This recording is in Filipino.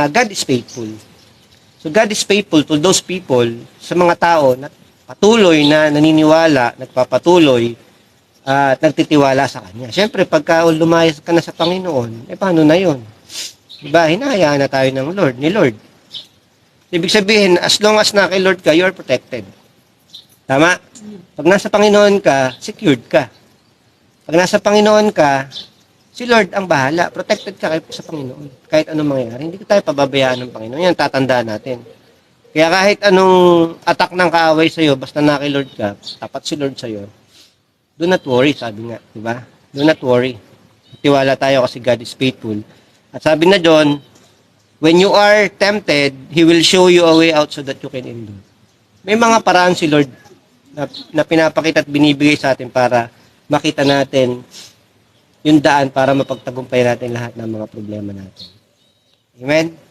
God is faithful. So God is faithful to those people, sa mga tao na patuloy na naniniwala, nagpapatuloy, at nagtitiwala sa Kanya. Siyempre, pagka lumayas ka na sa Panginoon, paano na yun? Diba? Hinahayaan na tayo ng Lord, ni Lord. Ibig sabihin, as long as na kay Lord ka, you are protected. Tama? Pag nasa Panginoon ka, secured ka. Pag nasa Panginoon ka, si Lord ang bahala. Protected ka sa Panginoon. Kahit anong mangyayari. Hindi tayo pababayaan ng Panginoon. Yan, tatandaan natin. Kaya kahit anong attack ng kaaway sa'yo, basta na kay Lord ka, tapat si Lord sa'yo, do not worry, sabi nga. Diba? Do not worry. Tiwala tayo kasi God is faithful. At sabi na John, when you are tempted, He will show you a way out so that you can endure. May mga paraan si Lord na pinapakita at binibigay sa atin para makita natin yung daan para mapagtagumpay natin lahat ng mga problema natin. Amen?